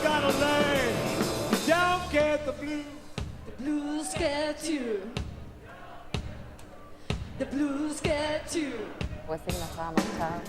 gotta learn. Don't get the blues. The blues get you. The blues get you. Puede ser que nos haga Machado.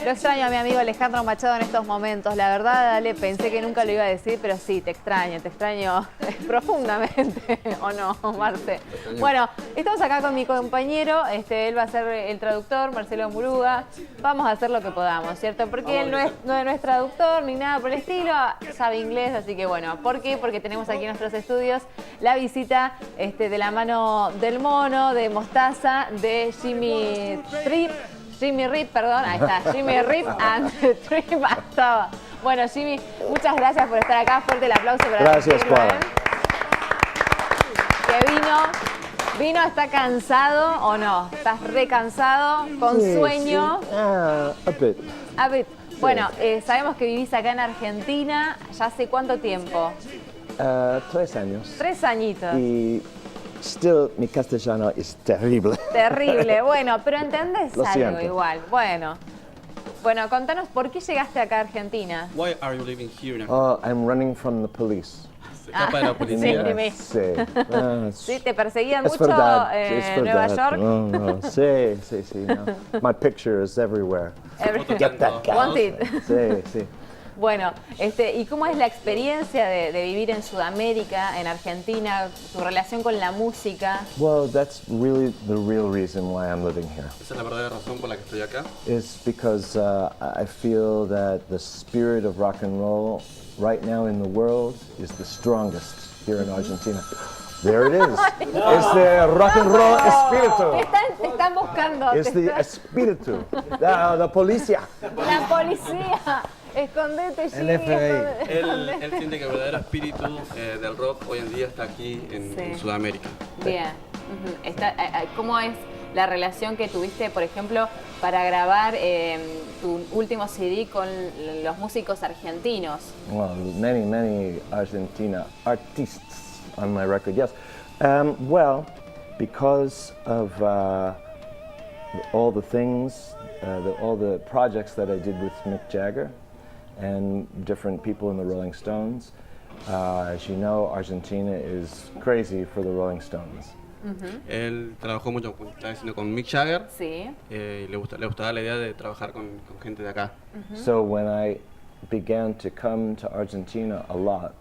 Lo extraño a mi amigo Alejandro Machado en estos momentos. La verdad, Ale, pensé que nunca lo iba a decir, pero sí, te extraño profundamente. ¿O no, Marce? Bueno, estamos acá con mi compañero. Él va a ser el traductor, Marcelo Muruga. Vamos a hacer lo que podamos, ¿cierto? Porque él no es traductor ni nada por el estilo. Sabe inglés, así que bueno. ¿Por qué? Porque tenemos aquí en nuestros estudios la visita de la mano del mono, de Mostaza, de Jimmy Rip, perdón, ahí está, Jimmy Rip and Trip Astaba. Bueno, Jimmy, muchas gracias por estar acá. Fuerte el aplauso para Gracias, Juan. Que vino, ¿está cansado o no? ¿Estás recansado? ¿Con sueño? Sí. A bit. Bueno, sabemos que vivís acá en Argentina. ¿Ya hace cuánto tiempo? 3 años. 3 añitos. Y still, mi castellano es terrible. Terrible, bueno, pero entendés Lo algo siento. igual. Bueno, contanos, ¿por qué llegaste acá a Argentina? Why are you living here? I'm running from the police. Se escapa de la policía. Sí, te perseguían Es mucho verdad, en Nueva York. No. Sí. No. My picture is everywhere. Get that guy. Wanted. Sí. Bueno, ¿y cómo es la experiencia de vivir en Sudamérica, en Argentina, tu relación con la música? Well, that's really the real reason why I'm living here. Esa es la verdadera razón por la que estoy acá. Is because I feel that the spirit of rock and roll right now in the world is the strongest here in Argentina. There it is. It's the rock and roll espíritu. Te están buscando. It's the espíritu. The policía. La policía. Escondete, Jimmy. El FBI. Él siente que el verdadero espíritu del rock hoy en día está aquí en Sudamérica. Bien. ¿Cómo es la relación que tuviste, por ejemplo, para grabar tu último CD con los músicos argentinos? Well, many Argentina artists on my record, yes. Well, because of all the things, all the projects that I did with Mick Jagger and different people in the Rolling Stones, as you know, Argentina is crazy for the Rolling Stones. Él trabajó mucho, estaba diciendo, con Mick Jagger. Sí. Y le gustaba la idea de trabajar con gente de acá. So when I began to come to Argentina a lot,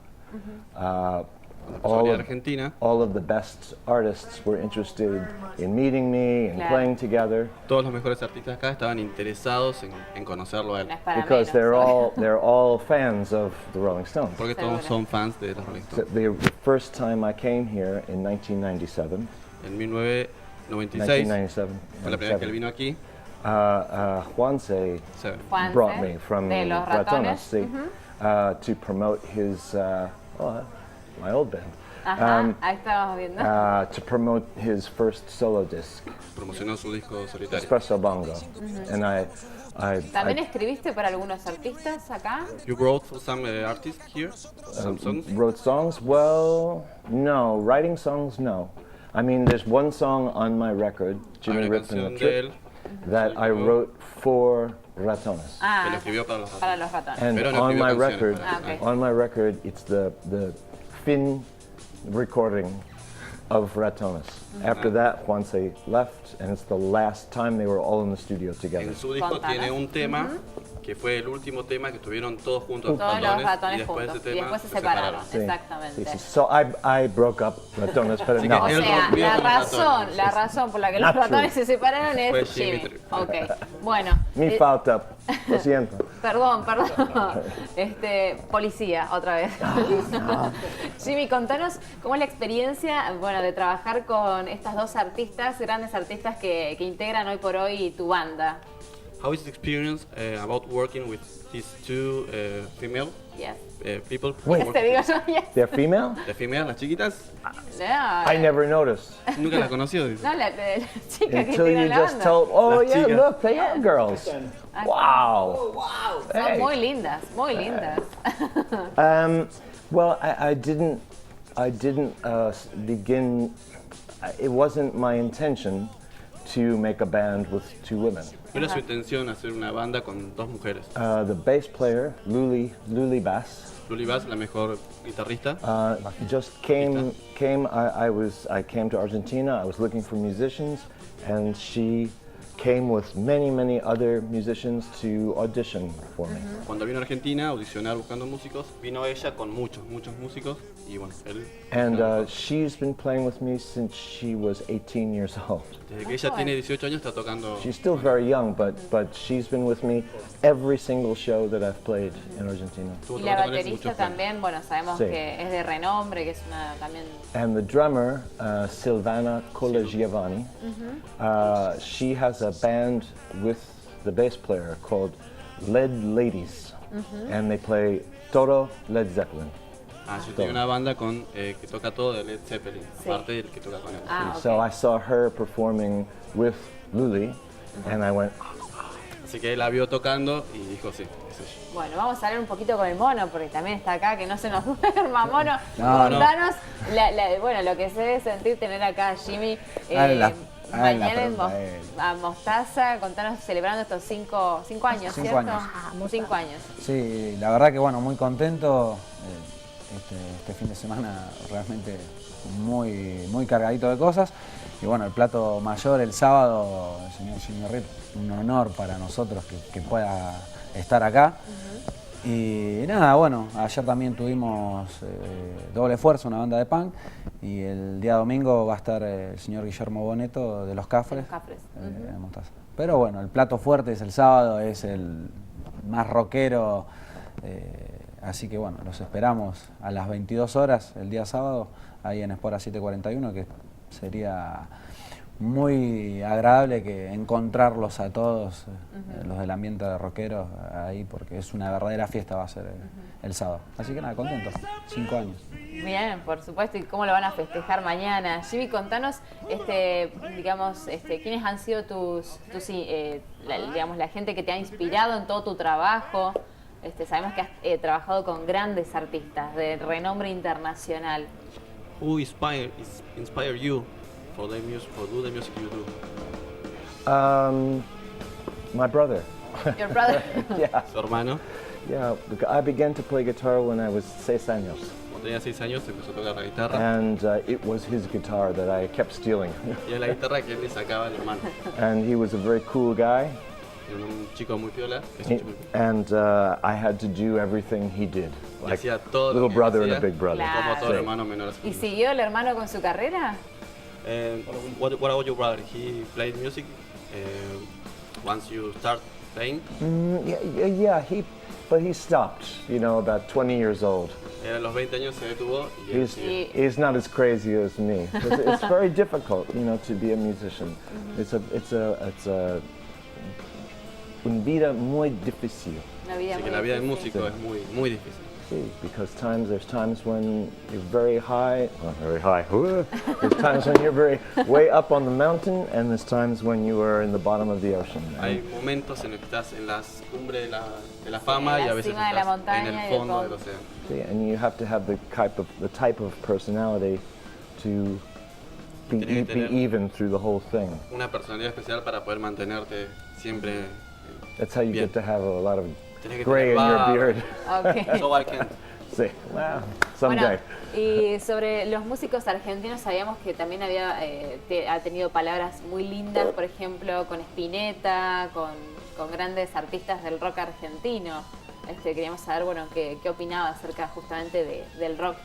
all of the best artists were interested in meeting me and playing together. Todos los mejores artistas acá estaban interesados en conocerlo a él. Because they're all fans of the Rolling Stones. Porque todos son fans de los Rolling Stones. The first time I came here in 1997. En 1996 fue la primera vez que él vino aquí. Juanse brought me from Ratones to promote his my old band. Ahí estábamos viendo. To promote his first solo disc. Promocionó su disco solitario. Espresso Bongo. And ¿También escribiste para algunos artistas acá? You wrote for some artists here? Some songs? Wrote songs? Well, no. Writing songs, no. I mean, there's one song on my record, Jimmy Rip and the Trip, that I wrote for Ratones. Que lo escribió para los ratones. And on my record, it's the fin recording of Ratones. After that, Juanse left, and it's the last time they were all in the studio together. En su disco tiene un tema que fue el último tema que estuvieron todos juntos todos los ratones y después juntos. ese tema y después se separaron. Sí. Exactamente. Sí. So I broke up Ratones, pero no. O sea, la razón por la que los ratones se separaron es Jimmy. Ok, bueno. Mi falta, lo siento. Perdón. Policía, otra vez. Jimmy, contanos cómo es la experiencia, de trabajar con estas dos artistas, grandes artistas que integran hoy por hoy tu banda. How is the experience about working with these two female people? Wait, they're female? ¿Las females, las chiquitas? No. I never noticed. Nunca las conoció. No, la chica que Until tiene you la just banda. told, oh yeah, chicas. look, they are girls. Wow. Son Hey. muy lindas, muy lindas. Well, I didn't begin. It wasn't my intention to make a band with 2 women. Era su intención hacer una banda con 2 mujeres. The bass player, Luli Bass, Luli Bass, la mejor guitarrista, just came. I came to Argentina. I was looking for musicians, and she came with many other musicians to audition for me. cuando vino a Argentina a audicionar buscando músicos, vino ella con muchos músicos y bueno, él... And she's been playing with me since she was 18 years old. Desde que ella tiene 18 años está tocando... She's still very young, but she's been with me every single show that I've played in Argentina. Y la baterista también, bueno, sabemos que es de renombre, que es una también... And the drummer, Silvana Colagiovanni, she has a band with the bass player called Led Ladies, and they play todo Led Zeppelin. Yo tengo una banda con, que toca todo de Led Zeppelin, aparte del que toca con él. Okay. So I saw her performing with Luli, and I went... Así que él la vio tocando y dijo, sí, es ella. Bueno, vamos a hablar un poquito con el mono, porque también está acá, que no se nos duerma, mono. Contanos bueno, lo que se debe sentir tener acá a Jimmy mañana a Mostaza, contanos celebrando estos 5 años, ¿cierto? 5 años. 5 años. Sí, la verdad que bueno, muy contento. Este fin de semana realmente muy cargadito de cosas. Y bueno, el plato mayor el sábado, el señor Jimmy Reed, un honor para nosotros que pueda estar acá. Y nada, bueno, ayer también tuvimos Doble Esfuerzo, una banda de punk, y el día domingo va a estar el señor Guillermo Boneto de Los Cafres. De Mostaza. Pero bueno, el plato fuerte es el sábado, es el más rockero, así que bueno, los esperamos a las 22 horas el día sábado, ahí en Espora 741, que sería muy agradable que encontrarlos a todos, los del ambiente de rockeros, ahí, porque es una verdadera fiesta, va a ser el sábado. Así que nada, contento, 5 años. Bien, por supuesto, y cómo lo van a festejar mañana. Jimmy, contanos, digamos, quiénes han sido digamos, la gente que te ha inspirado en todo tu trabajo. Sabemos que has trabajado con grandes artistas de renombre internacional. Who inspired you for do the music you do? My brother. Your brother? Yeah. Su hermano. Yeah, I began to play guitar when I was 6 años. Cuando tenía 6 años empezó a tocar la guitarra. And it was his guitar that I kept stealing. Y era la guitarra que él le sacaba al hermano. And he was a very cool guy. Era un chico muy piola. And I had to do everything he did. Like hacía todo little lo que brother hacía, and a big brother. Claro. Como todo hermano menor. ¿Y siguió el hermano con su carrera? What about your brother? He played music once you start playing? Yeah, but he stopped, about 20 years old. Era a los 20 años se detuvo y He's not as crazy as me. It's very difficult, to be a musician. It's una vida muy difícil. Así que la vida del músico es muy difícil. Sí, because there's times when you're very high. There's times when you're way up on the mountain, and there's times when you are in the bottom of the ocean. Hay momentos en los que estás en las cumbres de la fama y a veces cima de la estás montaña en el fondo del océano. Sí, and you have to have the type of personality to be even through the whole thing. Una personalidad especial para poder mantenerte siempre. That's how you bien. get to have a lot of Tenés que gray in tener your barba. beard. Okay. So I can't. Sí, well, someday. Bueno, y sobre los músicos argentinos, sabíamos que también ha tenido palabras muy lindas, por ejemplo, con Spinetta, con grandes artistas del rock argentino. Queríamos saber, bueno, qué opinaba acerca justamente del rock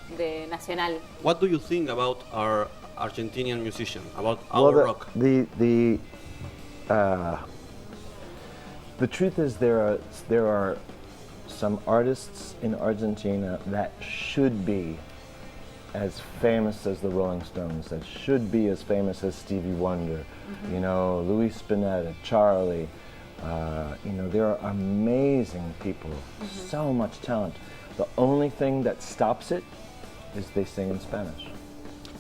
nacional. What do you think about our Argentinian musicians, about our rock? The truth is there are some artists in Argentina that should be as famous as the Rolling Stones, that should be as famous as Stevie Wonder, Luis Spinetta, Charlie, there are amazing people, so much talent. The only thing that stops it is they sing in Spanish.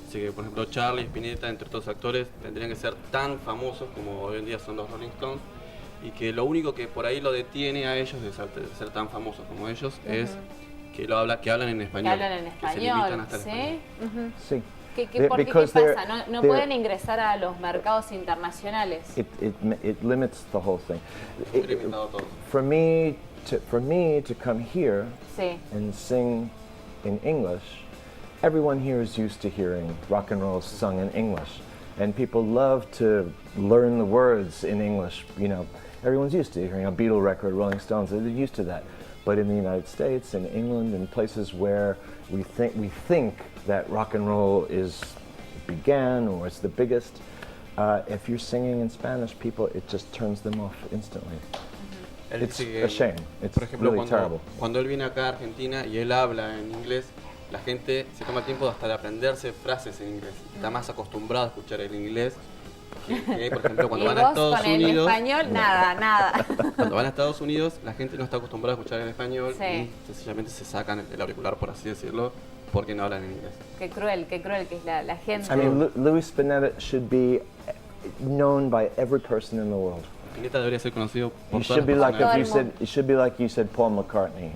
Así que, por ejemplo, Charlie, Spinetta, entre otros actores, tendrían que ser tan famosos como hoy en día son los Rolling Stones, y que lo único que por ahí lo detiene a ellos de ser tan famosos como ellos es que hablan en español. Que hablan en español, que se limitan hasta el ¿sí? español. Sí. ¿Por qué? ¿Qué pasa? ¿No pueden ingresar a los mercados internacionales? It limits the whole thing. Limitado todo. For me to come here Sí. and sing in English, everyone here is used to hearing rock and roll sung in English, and people love to learn the words in English. You know, everyone's used to hearing a Beatle record, Rolling Stones. They're used to that. But in the United States, in England, in places where we think that rock and roll began or it's the biggest, if you're singing in Spanish, it just turns them off instantly. It's a shame. It's por ejemplo, really terrible. cuando él viene acá a Argentina y él habla en inglés, la gente se toma el tiempo hasta de aprenderse frases en inglés. Está más acostumbrado a escuchar el inglés que, por ejemplo, cuando van a Estados con Unidos. el español, nada. Cuando van a Estados Unidos, la gente no está acostumbrada a escuchar el español Sí. y sencillamente se sacan el auricular, por así decirlo, porque no hablan en inglés. Qué cruel que es la gente. I mean, Louis Spinetta should be known by every person in the world. Spinetta debería ser conocido por You todas should be las like personas. it should be like you said Paul McCartney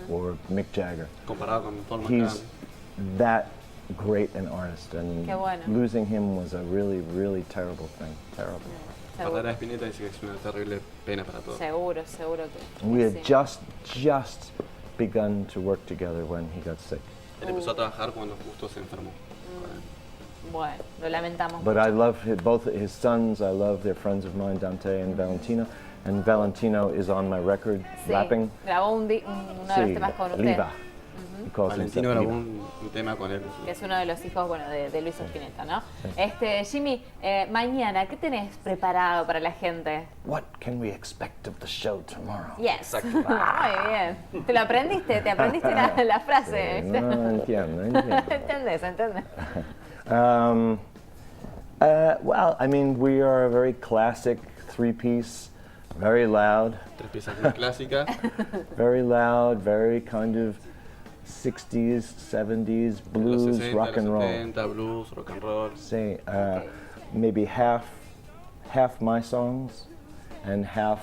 or Mick Jagger. Comparado con Paul He's McCartney. that great an artist, and Qué bueno. losing him was a really, really terrible thing. Terrible. Perder a Spinetta dice que es una terrible pena para todos. Seguro que We had sí. just begun to work together when he got sick. Él empezó a trabajar cuando justo se enfermó. Bueno, lo lamentamos. But I love both his sons. I love they're friends of mine, Dante and Valentino. And Valentino is on my record, Sí, rapping. grabó uno de los temas con usted, Liva. He calls Valentino himself grabó Liva. un tema con él. que es uno de los hijos de Luis Spinetta, ¿no? Jimmy, mañana, ¿qué tenés preparado para la gente? What can we expect of the show tomorrow? Yes. Muy bien. ¿Te lo aprendiste? ¿Te aprendiste la frase? No entiendo. ¿Entendés? Well, I mean, we are a very classic three-piece, very loud, Tres piezas muy clásicas. very loud, very kind of 60s, 70s, Los blues, 60, rock and los roll. 70, blues, rock and roll. Say, maybe half my songs and half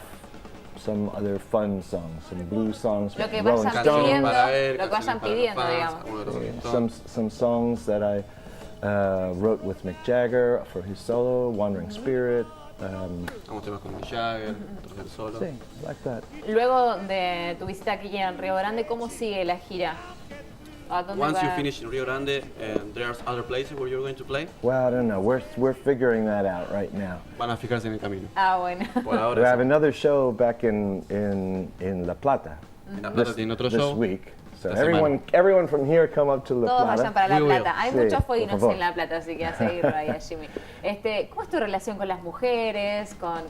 some other fun songs, some blues songs, Lo que Rolling vayan Stones, pidiendo, para él, lo que vayan canciones para los pidiendo, fans, digamos. algunos de los Rolling Stones. some songs that I wrote with Mick Jagger for his solo, Wandering Spirit. Algunos temas con Mick Jagger, otros del solo. Sí, like that. Luego de tu visita aquí en Río Grande, ¿cómo sigue la gira? ¿A dónde Once you va? finish in Rio Grande, there's other places where you're going to play. Well, I don't know. We're figuring that out right now. Van a fijarse en el camino. Ah, bueno. Por We ahora, have another show back in La Plata en La Plata tiene otro this show. week. So Esta semana. everyone from here come up to La Todos Plata. vayan para La We will. Plata. Hay Sí, muchos por fueguinos favor. en La Plata, así que a seguirlo ahí a Jimmy. ¿Cómo es tu relación con las mujeres, con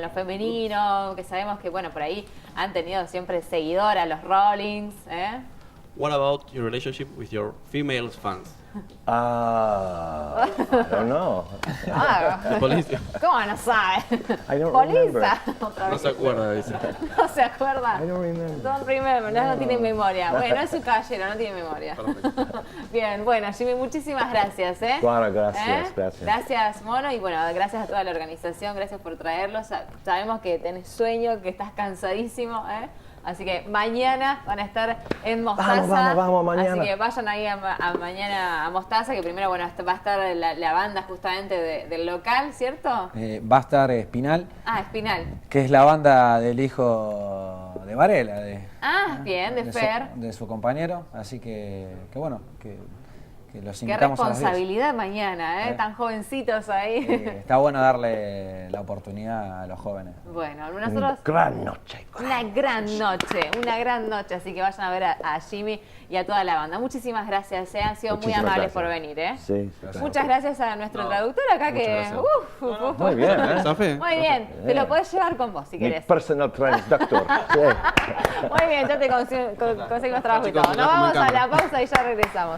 lo femenino? Que sabemos que, bueno, por ahí han tenido siempre seguidoras, los Rollings, ¿eh? What about your relationship with your female fans? I don't know. Ah, Police. ¿cómo no sabe? I don't Polisa. Otra No vez. se acuerda, dice. No se acuerda. I don't remember. Don't remember, no tiene memoria. Bueno, es un caballero, no tiene memoria. Bien, bueno, Jimmy, muchísimas gracias, ¿eh? Claro, gracias, gracias. Gracias, Mono, y bueno, gracias a toda la organización, gracias por traerlos. Sabemos que tenés sueño, que estás cansadísimo, ¿eh? Así que mañana van a estar en Mostaza. Vamos, mañana. Así que vayan ahí a mañana a Mostaza, que primero, bueno, va a estar la banda justamente del local, ¿cierto? Va a estar Espinal, Ah, Espinal. que es la banda del hijo de Varela, Bien, de de Fer. de su compañero, así que bueno, que los Qué invitamos a las 10. responsabilidad mañana, ¿eh? Tan jovencitos ahí. Está bueno darle la oportunidad a los jóvenes. Bueno, nosotros... Gran noche. Una gran noche, así que vayan a ver a Jimmy y a toda la banda. Muchísimas gracias, han sido muy Muchísimas amables gracias. por venir, ¿eh? Sí. Muchas gracias a nuestro traductor acá muchas que... gracias. Muy bien, ¿eh? Safe. Muy bien, te lo podés llevar con vos si Mi querés. personal transductor. Sí. Muy bien, ya te conseguimos trabajo y Chicos, todo. nos Nos vemos vamos en a la cámara. pausa y ya regresamos.